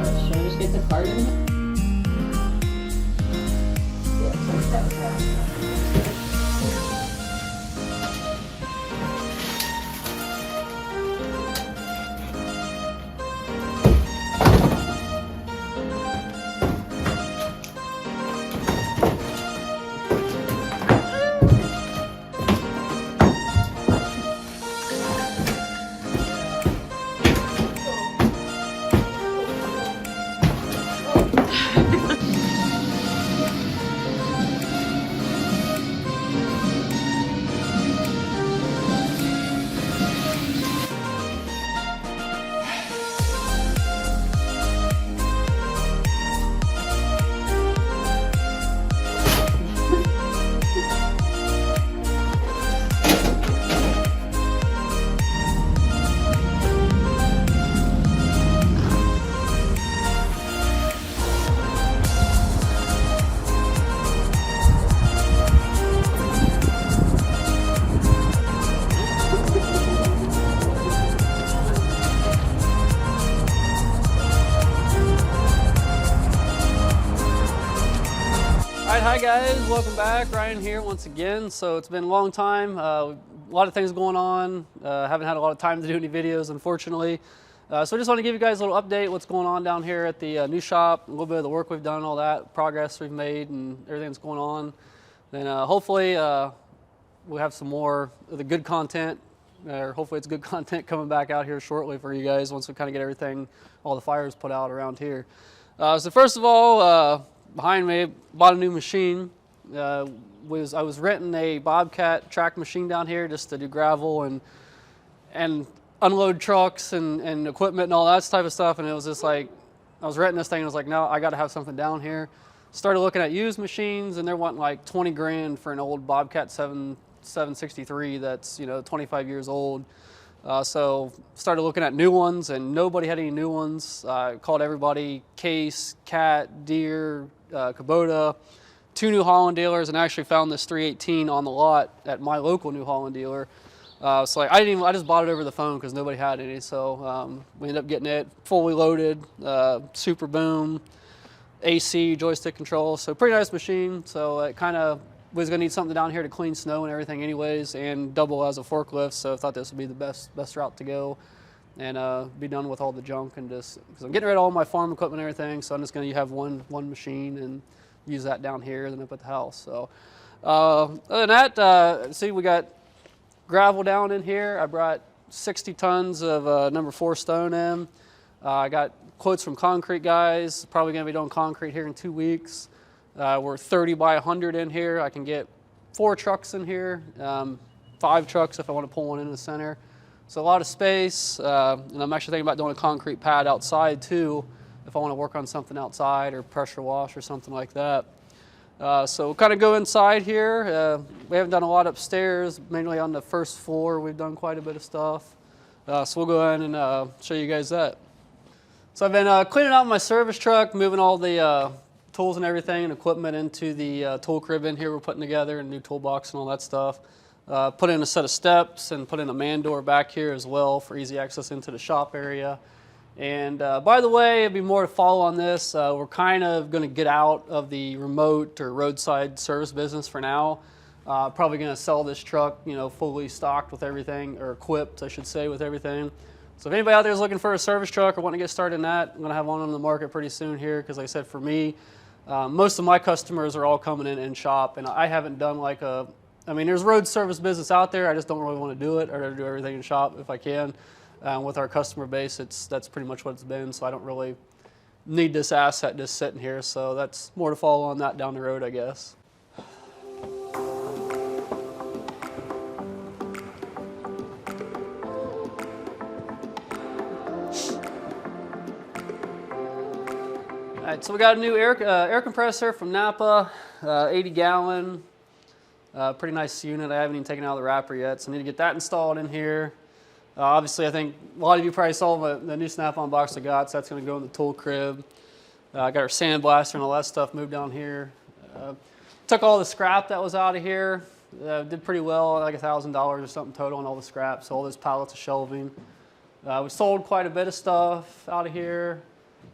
Should I just get the card in? Hi guys, welcome back. Ryan here once again. So it's been a long time, a lot of things going on. Haven't had a lot of time to do any videos, unfortunately. So I just want to give you guys a little update what's going on down here at the new shop, a little bit of the work we've done, all that progress we've made and everything that's going on. Then hopefully we'll have some more of the good content, or hopefully it's good content coming back out here shortly for you guys once we kind of get everything, all the fires put out around here. So first of all, behind me, bought a new machine. I was renting a Bobcat track machine down here just to do gravel and unload trucks and equipment and all that type of stuff. And it was just like, I was renting this thing and I was like, no, I got to have something down here. Started looking at used machines and they're wanting like 20 grand for an old Bobcat 763 that's, 25 years old. So started looking at new ones and nobody had any new ones. Called everybody, Case, Cat, Deere, Kubota, 2 New Holland dealers, and actually found this 318 on the lot at my local New Holland dealer. So like I just bought it over the phone because nobody had any. So we ended up getting it fully loaded, super boom, AC, joystick control. So pretty nice machine. So it kind of was going to need something down here to clean snow and everything anyways, and double as a forklift. So I thought this would be the best route to go and be done with all the junk, and just because I'm getting rid of all my farm equipment and everything, so I'm just going to have one machine and use that down here than up at the house. So other than that, see, we got gravel down in here. I brought 60 tons of number 4 stone in. I got quotes from concrete guys. Probably going to be doing concrete here in 2 weeks. We're 30 by 100 in here. I can get 4 trucks in here, 5 trucks if I want to pull one in the center. So a lot of space, and I'm actually thinking about doing a concrete pad outside too, if I want to work on something outside or pressure wash or something like that. So we'll kind of go inside here. We haven't done a lot upstairs, mainly on the first floor. We've done quite a bit of stuff. So we'll go ahead and show you guys that. So I've been cleaning out my service truck, moving all the tools and everything and equipment into the tool crib in here we're putting together, a new toolbox and all that stuff. Put in a set of steps and put in a man door back here as well for easy access into the shop area. And by the way, it'd be more to follow on this. We're kind of going to get out of the remote or roadside service business for now. Probably going to sell this truck, fully stocked with everything, or equipped, I should say, with everything. So if anybody out there is looking for a service truck or wanting to get started in that, I'm going to have one on the market pretty soon here, because like I said, for me, most of my customers are all coming in shop, and I haven't done like there's road service business out there. I just don't really want to do it. I'd rather do everything in shop if I can. With our customer base, that's pretty much what it's been, so I don't really need this asset just sitting here. So that's more to follow on that down the road, I guess. All right, so we got a new air compressor from Napa, 80 gallon. Pretty nice unit. I haven't even taken it out of the wrapper yet, so I need to get that installed in here. Obviously, I think a lot of you probably saw the new Snap-on box I got, so that's going to go in the tool crib. I got our sandblaster and all that stuff moved down here. Took all the scrap that was out of here. Did pretty well, like $1,000 or something total on all the scrap, so all those pallets of shelving. We sold quite a bit of stuff out of here.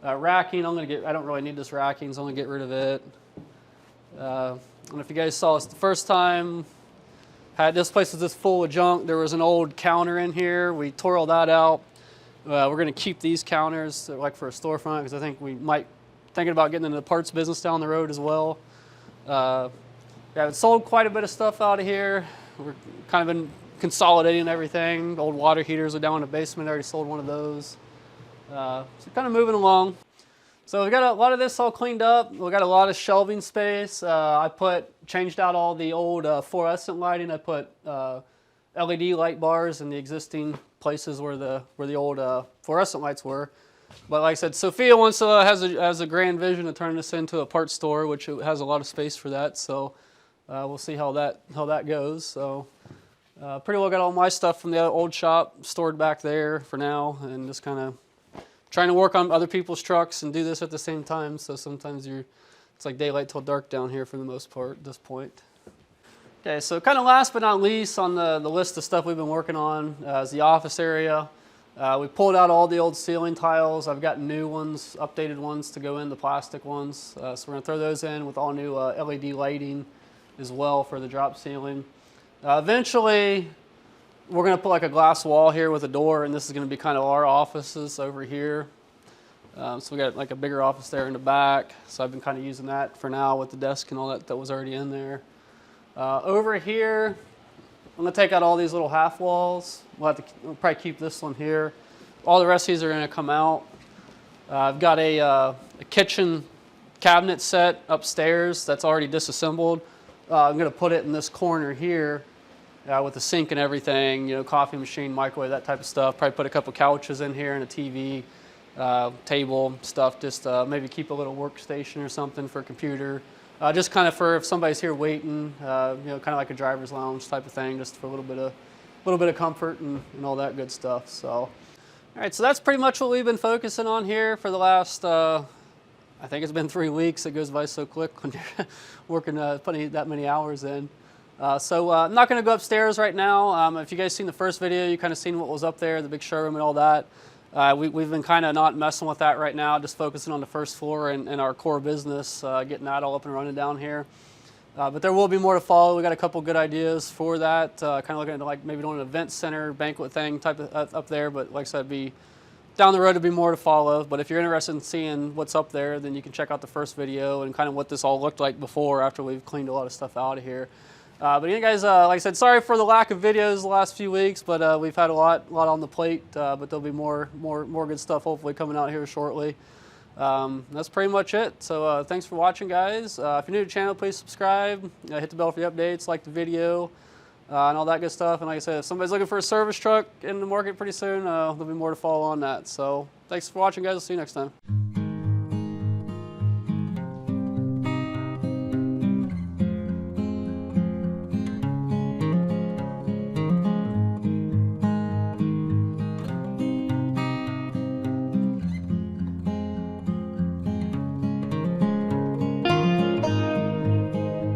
Racking, I don't really need this racking, so I'm gonna get rid of it. I don't know if you guys saw this the first time. This place was just full of junk. There was an old counter in here. We tore all that out. We're gonna keep these counters like for a storefront because I think we might thinking about getting into the parts business down the road as well. Yeah, we sold quite a bit of stuff out of here. We're kind of been consolidating everything. Old water heaters are down in the basement. I already sold one of those. So kind of moving along. So we got a lot of this all cleaned up. We got a lot of shelving space. I changed out all the old fluorescent lighting. I put LED light bars in the existing places where the old fluorescent lights were. But like I said, Sophia has a grand vision to turn this into a parts store, which it has a lot of space for that. So we'll see how that goes. So pretty well got all my stuff from the old shop stored back there for now, and just kind of trying to work on other people's trucks and do this at the same time. So sometimes it's like daylight till dark down here for the most part at this point. Okay, so kind of last but not least on the list of stuff we've been working on is the office area. We pulled out all the old ceiling tiles. I've got new ones, updated ones to go in, the plastic ones. So we're gonna throw those in with all new LED lighting as well for the drop ceiling. Eventually, we're gonna put like a glass wall here with a door, and this is gonna be kind of our offices over here. So we got like a bigger office there in the back. So I've been kind of using that for now with the desk and all that was already in there. Over here, I'm gonna take out all these little half walls. We'll probably keep this one here. All the rest of these are gonna come out. I've got a kitchen cabinet set upstairs that's already disassembled. I'm gonna put it in this corner here with the sink and everything, you know, coffee machine, microwave, that type of stuff. Probably put a couple couches in here and a TV, table, stuff, just maybe keep a little workstation or something for a computer. Just kind of for if somebody's here waiting, you know, kind of like a driver's lounge type of thing, just for a little bit of comfort and all that good stuff. So, all right, so that's pretty much what we've been focusing on here for the last, I think it's been 3 weeks. It goes by so quick when you're working, putting that many hours in. So I'm not going to go upstairs right now. If you guys seen the first video, you kind of seen what was up there, the big showroom and all that. We've been kind of not messing with that right now, just focusing on the first floor and our core business, getting that all up and running down here. But there will be more to follow. We got a couple good ideas for that. Kind of looking at like maybe doing an event center, banquet thing type of up there. But like I said, down the road to be more to follow. But if you're interested in seeing what's up there, then you can check out the first video and kind of what this all looked like before, after we've cleaned a lot of stuff out of here. But again, guys, like I said, sorry for the lack of videos the last few weeks, but we've had a lot on the plate. But there'll be more good stuff hopefully coming out here shortly. That's pretty much it. So thanks for watching, guys. If you're new to the channel, please subscribe. Hit the bell for the updates, like the video, and all that good stuff. And like I said, if somebody's looking for a service truck in the market pretty soon, there'll be more to follow on that. So thanks for watching, guys. I'll see you next time.